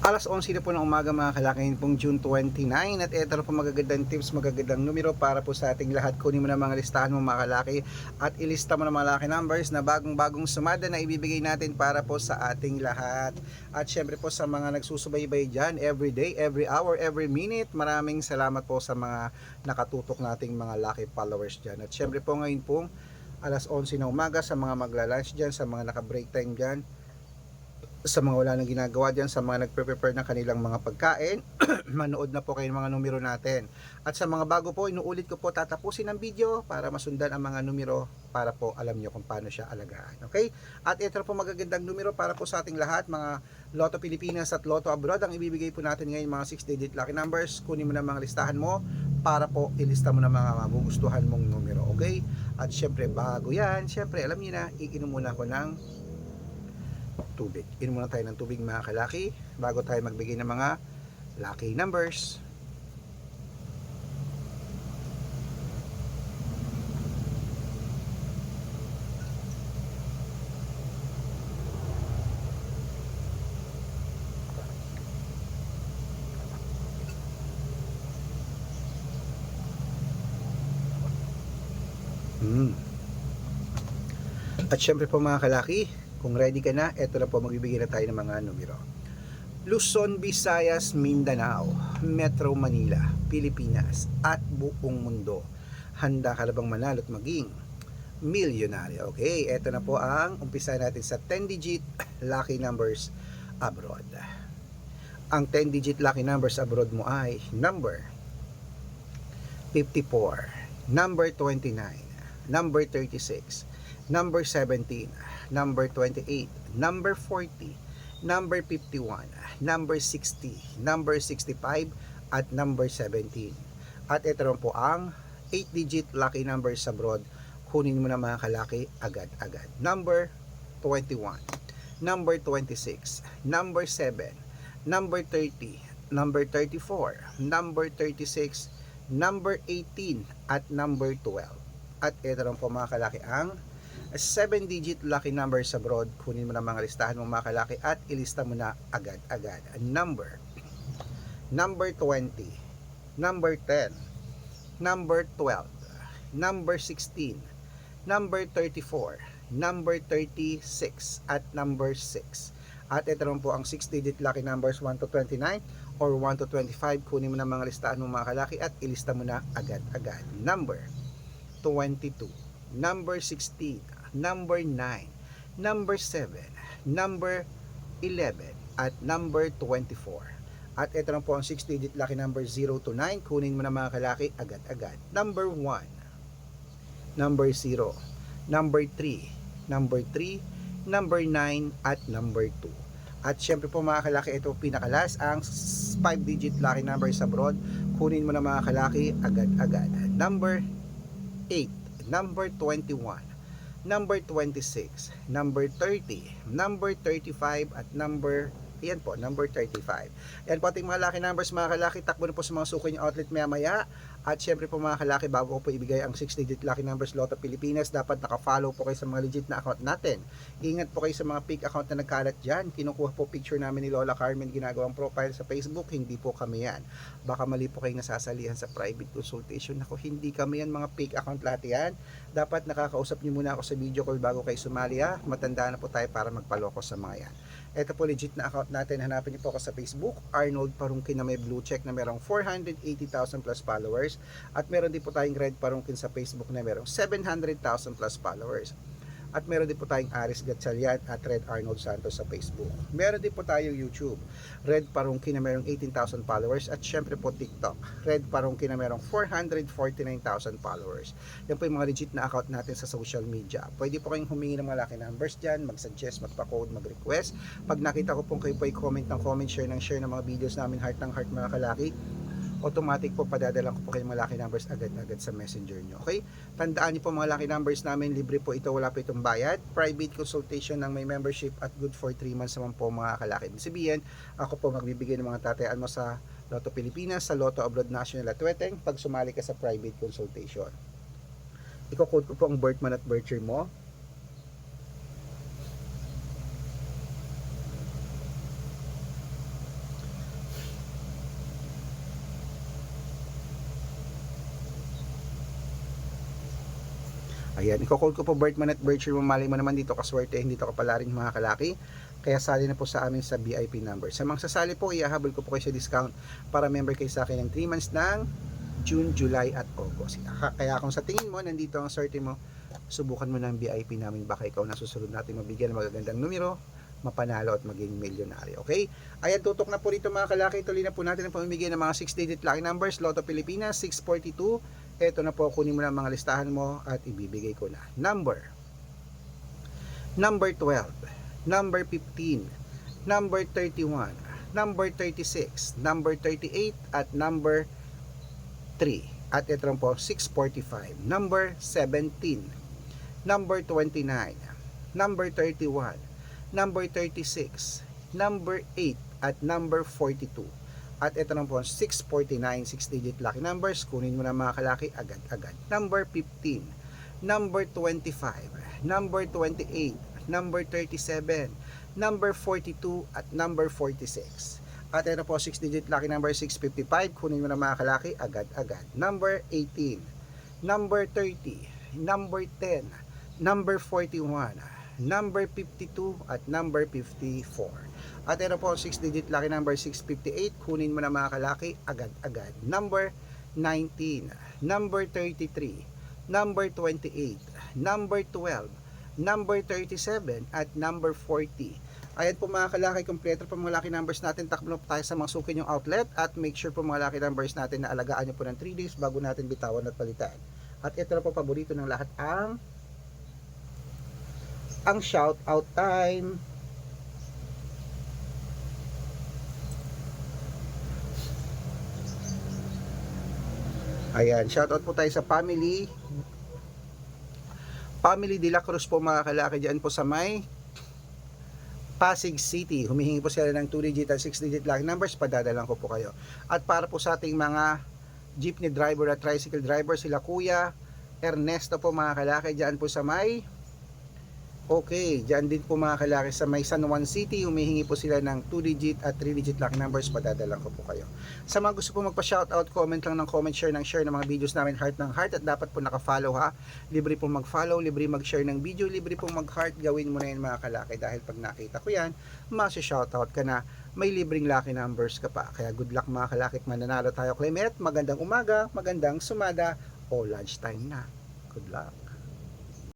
Alas 11 na po ng umaga mga kalaki, pong June 29, at ito na po magagandang tips, magagandang numero para po sa ating lahat. Kunin mo na mga listahan mo mga kalaki at ilista mo na mga lucky numbers na bagong sumada na ibibigay natin para po sa ating lahat. At syempre po sa mga nagsusubaybay dyan, every day, every hour, every minute, maraming salamat po sa mga nakatutok nating mga lucky followers dyan. At syempre po ngayon pong alas 11 na umaga sa mga magla-lunch dyan, sa mga naka-break time dyan, sa mga wala nang ginagawa dyan, sa mga nagpe-prepare ng kanilang mga pagkain, manood na po kayo ng mga numero natin. At sa mga bago po, inuulit ko po, tatapusin ang video para masundan ang mga numero para po alam nyo kung paano siya alagaan. Okay? At ito po magagandang numero para po sa ating lahat, mga Lotto Pilipinas at Lotto Abroad. Ang ibibigay po natin ngayon mga 6-digit lucky numbers. Kunin mo na mga listahan mo para po ilista mo na mga magugustuhan mong numero. Okay? At syempre bago yan, syempre alam niyo na, iinom muna ako ng tubig. Inom muna tayo ng tubig mga kalaki bago tayo magbigay ng mga lucky numbers. At syempre po mga kalaki, kung ready ka na, eto na po, magbibigay na tayo ng mga numero. Luzon, Visayas, Mindanao, Metro Manila, Pilipinas, at buong mundo. Handa ka na bang manalo at maging milyonaryo? Okay, eto na po ang umpisa natin sa 10-digit lucky numbers abroad. Ang 10-digit lucky numbers abroad mo ay number 54, number 29, number 36, number 17, number 28, number 40, number 51, number 60, number 65, at number 17. At ito rin po ang 8-digit lucky numbers abroad. Kunin mo na mga kalaki agad-agad. Number 21, number 26, number 7, number 30, number 34, number 36, number 18, at number 12. At ito rin po mga kalaki ang 7-digit lucky numbers abroad. Kunin mo na mga listahan mo mga kalaki at ilista mo na agad-agad. Number 20, number 10, number 12, number 16, number 34, number 36, at number 6. At ito rin po ang 6-digit lucky numbers 1 to 29 or 1 to 25. Kunin mo na mga listahan mo mga kalaki at ilista mo na agad-agad. Number 22, number 16, number 9, number 7, number 11, at number 24. At ito na po ang 6-digit lucky number 0 to 9. Kunin mo na mga kalaki agad-agad. Number 1, number 0, number 3, number 3, number 9, at number 2. At syempre po mga kalaki, ito pinakalas ang 5-digit lucky numbers abroad. Kunin mo na mga kalaki agad-agad. Number 8, number 21, number 26, number 30, number 35, at number 35. Yan po ating mga lucky numbers mga kalaki. Takbo na po sa mga suki nyo outlet maya. At syempre po mga kalaki, bago ko po ibigay ang 6-digit lucky numbers Lotto Pilipinas, dapat naka-follow po kayo sa mga legit na account natin. Ingat po kayo sa mga fake account na nagkalat dyan. Kinukuha po picture namin ni Lola Carmen, ginagawang profile sa Facebook. Hindi po kami yan. Baka mali po kayong nasasalihan sa private consultation. Ako, hindi kami yan, mga fake account lahat yan. Dapat nakakausap nyo muna ako sa video call bago kayo sumali. Matanda na po tayo para magpaloko sa mga yan. Ito po legit na account natin. Hanapin niyo po ako sa Facebook, Arnold Parungkin, na may blue check na merong 480,000 plus followers. At meron din po tayong Red Parungkin sa Facebook na merong 700,000 plus followers. At meron din po tayong Aris Gatchalian at Red Arnold Santos sa Facebook. Meron din po tayong YouTube, Red Parungkin na merong 18,000 followers. At syempre po TikTok, Red Parungkin na merong 449,000 followers. Yan po yung mga legit na account natin sa social media. Pwede po kayong humingi ng mga lucky numbers dyan, mag-suggest, magpa-code, mag-request. Pag nakita ko pong kayo po ay comment ng comment, share ng share ng mga videos namin, heart ng heart mga kalaki, automatic po padadalan ko po kayo mga lucky numbers agad-agad sa messenger nyo. Okay? Tandaan nyo po mga lucky numbers namin, libre po ito, wala po itong bayad. Private consultation ng may membership at good for 3 months naman po mga kalaki. Ibig sabihin, ako po magbibigay ng mga tatayaan mo sa Lotto Pilipinas, sa Lotto Abroad National at Weteng pag sumali ka sa private consultation. Iko-code ko po ang birth month at birth year mo. Ayan, i-call ko po birth month at birth year mo, malay mo naman dito kaswerte, hindi to kapala rin mga kalaki. Kaya sali na po sa amin sa VIP number. Sa mga sasali po, iahabol ko po kayo sa discount para member kayo sa akin ng 3 months ng June, July at August. Kaya kung sa tingin mo, nandito ang swerte mo, subukan mo ng VIP namin, baka ikaw nasusunod natin mabigyan ng magagandang numero, mapanalo at maging milyonaryo. Okay? Ayan, tutok na po rito mga kalaki. Tuloy na po natin ang pamimigay ng mga 6-digit lucky numbers. Lotto Pilipinas 642. Ito na po, kunin mo na ang mga listahan mo at ibibigay ko na. Number 12, number 15, number 31, number 36, number 38 at number 3. At ito lang po 645, number 17, number 29, number 31, number 36, number 8 at number 42. At ito lang po 649, 6-digit lucky numbers. Kunin mo na mga kalaki agad-agad. Number 15, number 25, number 28, number 37, number 42 at number 46. At ito po 6-digit lucky number 655. Kunin mo na mga kalaki agad-agad. Number 18, number 30, number 10, number 41, number 52 at number 54. At ito po 6-digit lucky number 658. Kunin mo na mga kalaki agad-agad. Number 19, number 33, number 28, number 12, number 37 at number 40. Ayan po mga kalaki, kompleto po mga lucky numbers natin. Takbo po tayo sa mga suki yung outlet at make sure po mga lucky numbers natin na alagaan nyo po ng 3 days bago natin bitawan at palitan. At ito na po paborito ng lahat, ang shout out time. Ayan, shout out po tayo sa family De La Cruz po mga kalaki, dyan po sa may Pasig City. Humihingi po sila ng 2-digit at 6-digit lucky numbers, padadalan ko po kayo. At para po sa ating mga jeepney driver at tricycle driver, sila Kuya Ernesto po mga kalaki, dyan po sa may dyan din po mga kalaki sa may San Juan City. Humihingi po sila ng 2-digit at 3-digit lucky numbers, padadalan ko po kayo. Sa mga gusto po magpa-shoutout, comment lang ng comment, share ng mga videos namin, heart ng heart, at dapat po naka-follow ha. Libre pong mag-follow, libre mag-share ng video, libre pong mag-heart. Gawin mo na yun mga kalaki, dahil pag nakita ko yan, masi-shoutout ka na, may libreng lucky numbers ka pa. Kaya good luck mga kalaki, mananalo tayo. Clement, magandang umaga, magandang sumada o lunchtime na. Good luck.